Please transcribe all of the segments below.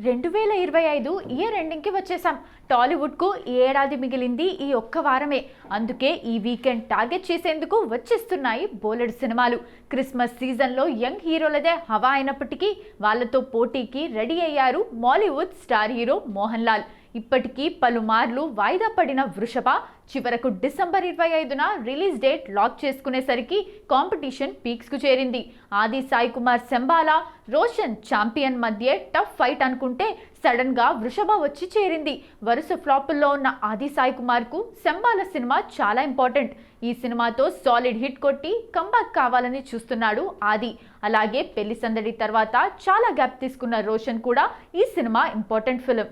2025 year ఎండింగ్కి వచ్చేసాం. టాలీవుడ్కు ఈ ఏడాది మిగిలింది ఈ ఒక్క వారమే. అందుకే ఈ వీకెండ్ టార్గెట్ చేసేందుకు వచ్చేస్తున్నాయి బోలెడు సినిమాలు. క్రిస్మస్ సీజన్లో యంగ్ హీరోలదే హవా అయినప్పటికీ వాళ్ళతో పోటీకి రెడీ అయ్యారు మాలీవుడ్ స్టార్ హీరో మోహన్ లాల్. ఇప్పటికీ పలుమార్లు వాయిదా పడిన వృషభ చివరకు డిసెంబర్ 25న రిలీజ్ డేట్ లాక్ చేసుకునేసరికి కాంపిటీషన్ పీక్స్కు చేరింది. ఆది సాయి కుమార్ శంబాలా, రోషన్ ఛాంపియన్ మధ్య టఫ్ ఫైట్ అనుకుంటే సడన్ గా వృషభ వచ్చి చేరింది. వరుస ఫ్లాపుల్లో ఉన్న ఆది సాయి కుమార్ కు శంబాల సినిమా చాలా ఇంపార్టెంట్. ఈ సినిమాతో సాలిడ్ హిట్ కొట్టి కంబ్యాక్ కావాలని చూస్తున్నాడు ఆది. అలాగే పెళ్లి సందడి తర్వాత చాలా గ్యాప్ తీసుకున్న రోషన్ కూడా ఈ సినిమా ఇంపార్టెంట్ ఫిలిం.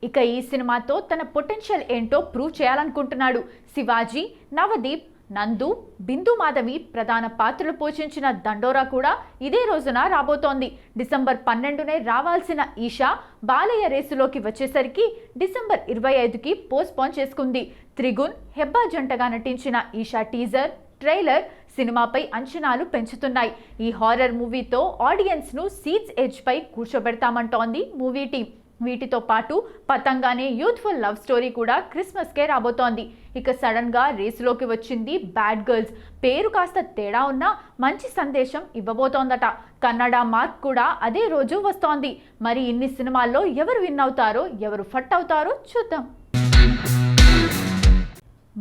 ఇక ఈ సినిమాతో తన పొటెన్షియల్ ఏంటో ప్రూవ్ చేయాలనుకుంటున్నాడు. శివాజీ, నవదీప్, నందు, బిందు మాధవి ప్రధాన పాత్రలు పోషించిన దండోరా కూడా ఇదే రోజున రాబోతోంది. డిసెంబర్ 12నే రావాల్సిన ఈషా బాలయ్య రేసులోకి వచ్చేసరికి డిసెంబర్ 25కి పోస్ట్పోన్ చేసుకుంది. త్రిగుణ్, హెబ్బా జంటగా నటించిన ఈషా టీజర్, ట్రైలర్ సినిమాపై అంచనాలు పెంచుతున్నాయి. ఈ హారర్ మూవీతో ఆడియన్స్ ను సీట్స్ ఎడ్జ్ పై కూర్చోబెడతామంటోంది మూవీ టీం. వీటితో పాటు పతంగానే యూత్ఫుల్ లవ్ స్టోరీ కూడా క్రిస్మస్కే రాబోతోంది. ఇక సడన్ గా రేసులోకి వచ్చింది బ్యాడ్ గర్ల్స్. పేరు కాస్త తేడా ఉన్నా మంచి సందేశం ఇవ్వబోతోందట. కన్నడ మార్క్ కూడా అదే రోజు వస్తోంది. మరి ఇన్ని సినిమాల్లో ఎవరు విన్ అవుతారో, ఎవరు ఫట్ అవుతారో చూద్దాం.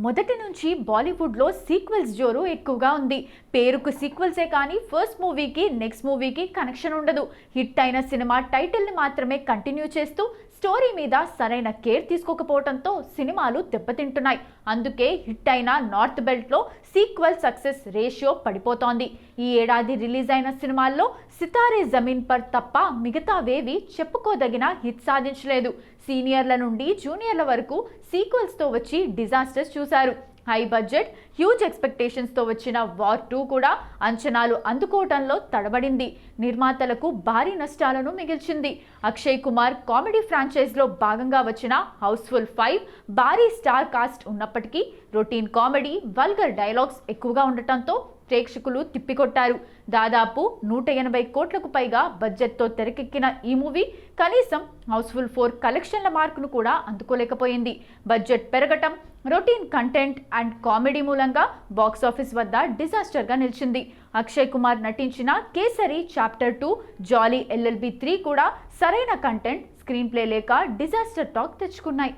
మొదటి నుంచి బాలీవుడ్లో సీక్వెల్స్ జోరు ఎక్కువగా ఉంది. పేరుకు సీక్వెల్సే కానీ ఫస్ట్ మూవీకి నెక్స్ట్ మూవీకి కనెక్షన్ ఉండదు. హిట్ అయిన సినిమా టైటిల్ని మాత్రమే కంటిన్యూ చేస్తూ స్టోరీ మీద సరైన కేర్ తీసుకోకపోవడంతో సినిమాలు దెబ్బతింటున్నాయి. అందుకే హిట్ అయిన నార్త్ బెల్ట్లో సీక్వెల్ సక్సెస్ రేషియో పడిపోతోంది. ఈ ఏడాది రిలీజ్ అయిన సినిమాల్లో సితారే జమీన్ పర్ తప్ప మిగతావేవి చెప్పుకోదగిన హిట్ సాధించలేదు. సీనియర్ల నుండి జూనియర్ల వరకు సీక్వెల్స్తో వచ్చి డిజాస్టర్స్ చూశారు. హై బడ్జెట్, హ్యూజ్ ఎక్స్పెక్టేషన్స్తో వచ్చిన వార్ 2 కూడా అంచనాలు అందుకోవడంలో తడబడింది. నిర్మాతలకు భారీ నష్టాలను మిగిల్చింది. అక్షయ్ కుమార్ కామెడీ ఫ్రాంచైజ్లో భాగంగా వచ్చిన హౌస్ఫుల్ 5 భారీ స్టార్ కాస్ట్ ఉన్నప్పటికీ రొటీన్ కామెడీ, వల్గర్ డైలాగ్స్ ఎక్కువగా ఉండటంతో ప్రేక్షకులు తిప్పికొట్టారు. దాదాపు 180 కోట్లకు పైగా బడ్జెట్తో తెరకెక్కిన ఈ మూవీ కనీసం హౌస్ఫుల్ 4 కలెక్షన్ల మార్కును కూడా అందుకోలేకపోయింది. బడ్జెట్ పెరగటం, రొటీన్ కంటెంట్ అండ్ కామెడీ మూలంగా బాక్సాఫీస్ వద్ద డిజాస్టర్గా నిలిచింది. అక్షయ్ కుమార్ నటించిన కేసరి చాప్టర్ 2, జాలీ LLB 3 కూడా సరైన కంటెంట్, స్క్రీన్ ప్లే లేక డిజాస్టర్ టాక్ తెచ్చుకున్నాయి.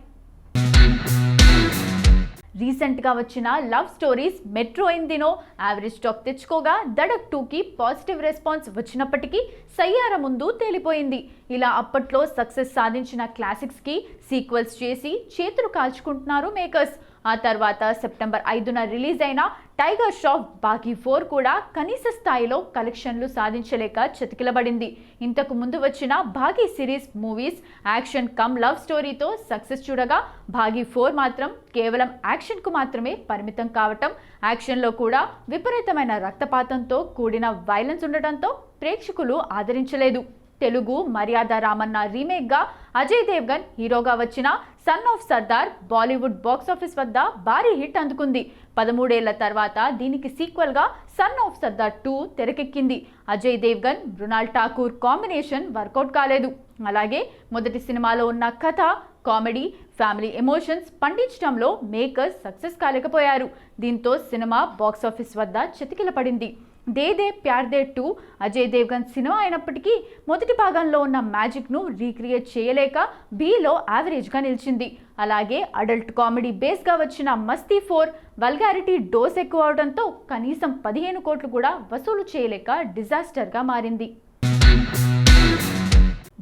రీసెంట్గా వచ్చిన love stories metro in Dino average talk Dhadak దడక్ 2కి పాజిటివ్ రెస్పాన్స్ వచ్చినప్పటికీ సయ్యార ముందు తేలిపోయింది. ఇలా అప్పట్లో సక్సెస్ సాధించిన క్లాసిక్స్కి సీక్వెల్స్ చేసి చేతులు కాల్చుకుంటున్నారు మేకర్స్. ఆ తర్వాత సెప్టెంబర్ 5న రిలీజ్ అయిన టైగర్ ష్రాఫ్ బాగీ 4 కూడా కనీస స్థాయిలో కలెక్షన్లు సాధించలేక చతికిలబడింది. ఇంతకు ముందు వచ్చిన Baaghi series movies action cum love స్టోరీతో సక్సెస్ చూడగా బాగీ 4 మాత్రం కేవలం యాక్షన్కు మాత్రమే పరిమితం కావటం, యాక్షన్లో కూడా విపరీతమైన రక్తపాతంతో కూడిన వైలెన్స్ ఉండటంతో ప్రేక్షకులు ఆదరించలేదు. తెలుగు మర్యాద రామన్న రీమేక్గా అజయ్ దేవ్గన్ హీరోగా వచ్చిన Son of Sardaar Bollywood box office వద్ద భారీ హిట్ అందుకుంది. 13 ఏళ్ల తర్వాత దీనికి సీక్వెల్గా సన్ ఆఫ్ సర్దార్ 2 తెరకెక్కింది. అజయ్ దేవ్గన్, మృణాల్ ఠాకూర్ కాంబినేషన్ వర్కౌట్ కాలేదు. అలాగే మొదటి సినిమాలో ఉన్న కథ, కామెడీ, ఫ్యామిలీ ఎమోషన్స్ పండించడంలో మేకర్స్ సక్సెస్ కాలేకపోయారు. దీంతో సినిమా బాక్సాఫీస్ వద్ద చతికిలపడింది. దే దే ప్యార్ దే 2 అజయ్ దేవ్గన్ సినిమా అయినప్పటికీ మొదటి భాగంలో ఉన్న మ్యాజిక్ను రీక్రియేట్ చేయలేక Bలో యావరేజ్గా నిలిచింది. అలాగే అడల్ట్ కామెడీ బేస్గా వచ్చిన మస్తీ 4 వల్గారిటీ డోస్ ఎక్కువ అవడంతో కనీసం 15 కోట్లు కూడా వసూలు చేయలేక డిజాస్టర్గా మారింది.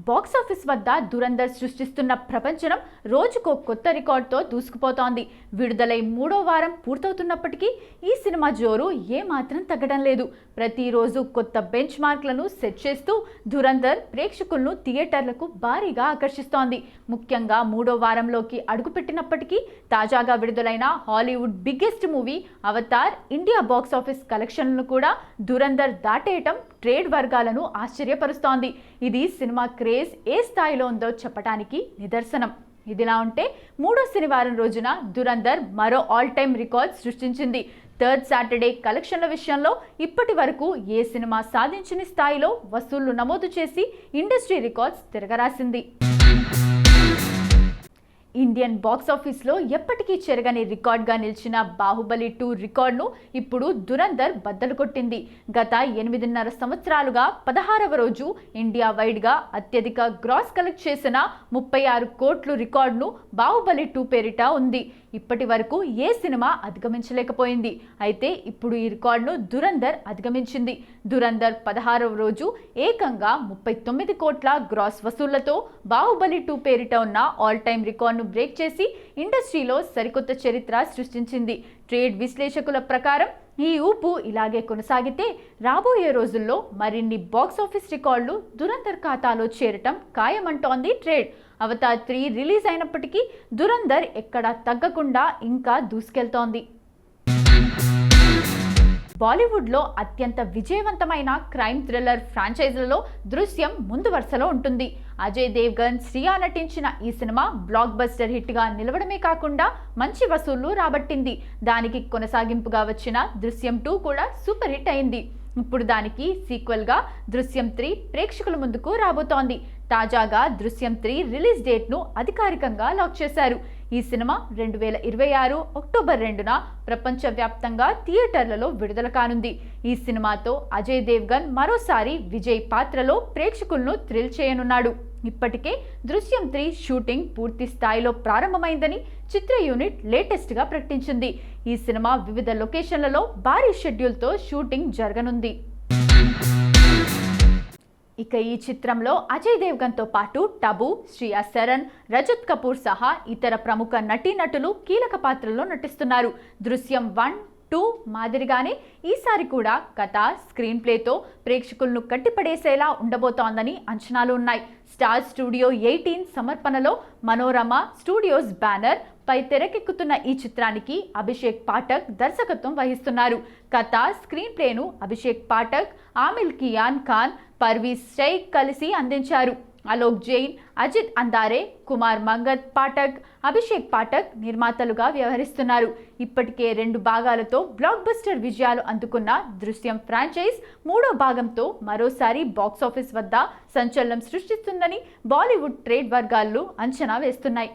బాక్సాఫీస్ వద్ద దురంధర్ సృష్టిస్తున్న ప్రపంచం రోజుకో కొత్త రికార్డుతో దూసుకుపోతోంది. విడుదలై 3వ వారం పూర్తవుతున్నప్పటికీ ఈ సినిమా జోరు ఏమాత్రం తగ్గడం లేదు. ప్రతిరోజు కొత్త బెంచ్ మార్క్లను సెట్ చేస్తూ దురంధర్ ప్రేక్షకులను థియేటర్లకు భారీగా ఆకర్షిస్తోంది. ముఖ్యంగా 3వ వారంలోకి అడుగుపెట్టినప్పటికీ తాజాగా విడుదలైన Hollywood biggest movie Avatar India box office కలెక్షన్లను కూడా దురంధర్ దాటేయటం ట్రేడ్ వర్గాలను ఆశ్చర్యపరుస్తోంది. ఇది సినిమా క్రేజ్ ఏ స్థాయిలో ఉందో చెప్పడానికి నిదర్శనం. ఇదిలా ఉంటే 3వ శనివారం రోజున దురంధర్ మరో ఆల్ టైమ్ రికార్డ్ సృష్టించింది. థర్డ్ సాటర్డే కలెక్షన్ల విషయంలో ఇప్పటి వరకు ఏ సినిమా సాధించని స్థాయిలో వసూళ్లు నమోదు చేసి ఇండస్ట్రీ రికార్డ్స్ తిరగరాసింది. ఇండియన్ బాక్సాఫీస్లో ఎప్పటికీ చెరగని రికార్డ్గా నిలిచిన బాహుబలి 2 రికార్డును ఇప్పుడు దురంధర్ బద్దలు కొట్టింది. గత 8.5 సంవత్సరాలుగా 16వ రోజు ఇండియా వైడ్గా అత్యధిక గ్రాస్ కలెక్ట్ చేసిన 36 కోట్లు రికార్డును బాహుబలి 2 పేరిట ఉంది. ఇప్పటి వరకు ఏ సినిమా అధిగమించలేకపోయింది. అయితే ఇప్పుడు ఈ రికార్డును దురంధర్ అధిగమించింది. దురంధర్ 16వ రోజు ఏకంగా 39 కోట్ల గ్రాస్ వసూళ్లతో బాహుబలి 2 పేరిట ఉన్న ఆల్ టైమ్ రికార్డును బ్రేక్ చేసి ఇండస్ట్రీలో సరికొత్త చరిత్ర సృష్టించింది. ట్రేడ్ విశ్లేషకుల ప్రకారం ఈ ఊపు ఇలాగే కొనసాగితే రాబోయే రోజుల్లో మరిన్ని బాక్సాఫీస్ రికార్డులు దురంధర్ ఖాతాలో చేరటం ఖాయమంటోంది ట్రేడ్. అవతార్ 3 రిలీజ్ అయినప్పటికీ దురంధర్ ఎక్కడా తగ్గకుండా ఇంకా దూసుకెళ్తోంది. బాలీవుడ్లో అత్యంత విజయవంతమైన క్రైమ్ థ్రిల్లర్ ఫ్రాంచైజీలలో దృశ్యం ముందు వరుసలో ఉంటుంది. అజయ్ దేవ్గన్, శ్రియా నటించిన ఈ సినిమా బ్లాక్ బస్టర్ హిట్గా నిలవడమే కాకుండా మంచి వసూళ్లు రాబట్టింది. దానికి కొనసాగింపుగా వచ్చిన దృశ్యం 2 కూడా సూపర్ హిట్ అయింది. ఇప్పుడు దానికి సీక్వెల్గా దృశ్యం 3 ప్రేక్షకుల ముందుకు రాబోతోంది. తాజాగా దృశ్యం 3 రిలీజ్ డేట్ను అధికారికంగా లాక్ చేశారు. ఈ సినిమా 2026 అక్టోబర్ 2న ప్రపంచవ్యాప్తంగా థియేటర్లలో విడుదల కానుంది. ఈ సినిమాతో అజయ్ దేవ్గన్ మరోసారి విజయ్ పాత్రలో ప్రేక్షకులను థ్రిల్ చేయనున్నాడు. ఇప్పటికే దృశ్యం 3 షూటింగ్ పూర్తి స్థాయిలో ప్రారంభమైందని చిత్ర యూనిట్ లేటెస్ట్గా ప్రకటించింది. ఈ సినిమా వివిధ లొకేషన్లలో భారీ షెడ్యూల్తో షూటింగ్ జరగనుంది. ఇక ఈ చిత్రంలో అజయ్ దేవ్గన్తో పాటు టబు, శ్రియా శరణ్, రజత్ కపూర్ సహా ఇతర ప్రముఖ నటీనటులు కీలక పాత్రల్లో నటిస్తున్నారు. దృశ్యం 1, 2 మాదిరిగానే ఈసారి కూడా కథ, స్క్రీన్ ప్లేతో ప్రేక్షకులను కట్టిపడేసేలా ఉండబోతోందని అంచనాలు ఉన్నాయి. స్టార్ స్టూడియో 18 సమర్పణలో మనోరమ స్టూడియోస్ బ్యానర్ పై తెరకెక్కుతున్న ఈ చిత్రానికి అభిషేక్ పాఠక్ దర్శకత్వం వహిస్తున్నారు. కథ, స్క్రీన్ ప్లేను అభిషేక్ పాఠక్, ఆమిల్ కియాన్ ఖాన్, పర్వీజ్ షైక్ కలిసి అందించారు. అలోక్ జైన్, అజిత్ అందారే, కుమార్ మంగత్ పాఠక్, అభిషేక్ పాఠక్ నిర్మాతలుగా వ్యవహరిస్తున్నారు. ఇప్పటికే 2 భాగాలతో బ్లాక్ బస్టర్ విజయాలు అందుకున్న దృశ్యం ఫ్రాంచైజ్ 3వ భాగంతో మరోసారి బాక్సాఫీస్ వద్ద సంచలనం సృష్టిస్తుందని బాలీవుడ్ ట్రేడ్ వర్గాలు అంచనా వేస్తున్నాయి.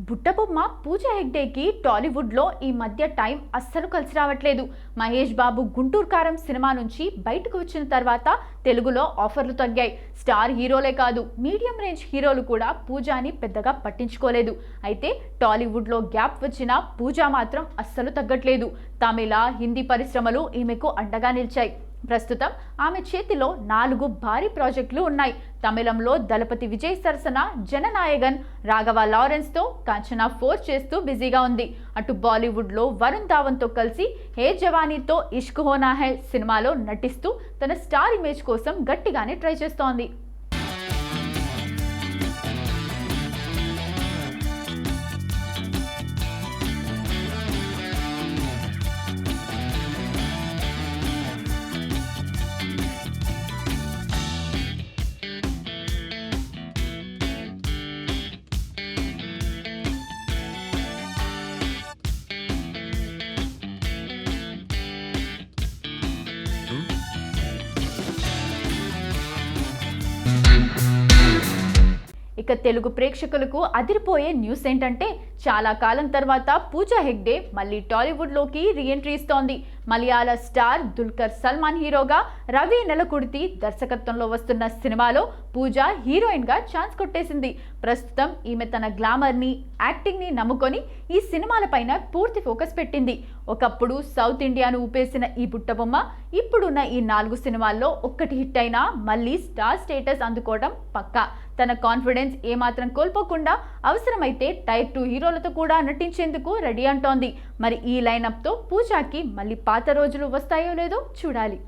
బుట్టబొమ్మ పూజా హెగ్డేకి టాలీవుడ్లో ఈ మధ్య టైం అస్సలు కలిసి రావట్లేదు. మహేష్ బాబు గుంటూరు కారం సినిమా నుంచి బయటకు వచ్చిన తర్వాత తెలుగులో ఆఫర్లు తగ్గాయి. స్టార్ హీరోలే కాదు, మీడియం రేంజ్ హీరోలు కూడా పూజాని పెద్దగా పట్టించుకోలేదు. అయితే టాలీవుడ్లో గ్యాప్ వచ్చిన పూజా మాత్రం అస్సలు తగ్గట్లేదు. తమిళ, హిందీ పరిశ్రమలు ఈమెకు అండగా నిలిచాయి. ప్రస్తుతం ఆమె చేతిలో 4 భారీ ప్రాజెక్టులు ఉన్నాయి. తమిళంలో దళపతి విజయ్ సరసన జననాయగన్, రాఘవ లారెన్స్తో కాంచనా 4 చేస్తూ బిజీగా ఉంది. అటు బాలీవుడ్లో వరుణ్ ధావన్తో కలిసి హే జవానీతో ఇష్క్ హోనా హై సినిమాలో నటిస్తూ తన స్టార్ ఇమేజ్ కోసం గట్టిగానే ట్రై చేస్తోంది. ఇక తెలుగు ప్రేక్షకులకు అదిరిపోయే న్యూస్ ఏంటంటే చాలా కాలం తర్వాత పూజా హెగ్డే మళ్ళీ టాలీవుడ్లోకి రీఎంట్రీ ఇస్తోంది. మలయాళ స్టార్ దుల్కర్ సల్మాన్ హీరోగా, రవి నెలకుర్తి దర్శకత్వంలో వస్తున్న సినిమాలో పూజ హీరోయిన్గా ఛాన్స్ కొట్టేసింది. ప్రస్తుతం ఈమె తన గ్లామర్ని, యాక్టింగ్ని నమ్ముకొని ఈ సినిమాలపైన పూర్తి ఫోకస్ పెట్టింది. ఒకప్పుడు సౌత్ ఇండియాను ఊపేసిన ఈ బుట్టబొమ్మ ఇప్పుడున్న ఈ 4 సినిమాల్లో ఒక్కటి హిట్ అయినా మళ్ళీ స్టార్ స్టేటస్ అందుకోవడం పక్కా. తన కాన్ఫిడెన్స్ ఏమాత్రం కోల్పోకుండా అవసరమైతే టైర్ 2 హీరోలతో కూడా నటించేందుకు రెడీ అంటోంది. మరి ఈ లైనప్తో పూజాకి మళ్ళీ పాత రోజులు వస్తాయో లేదో చూడాలి.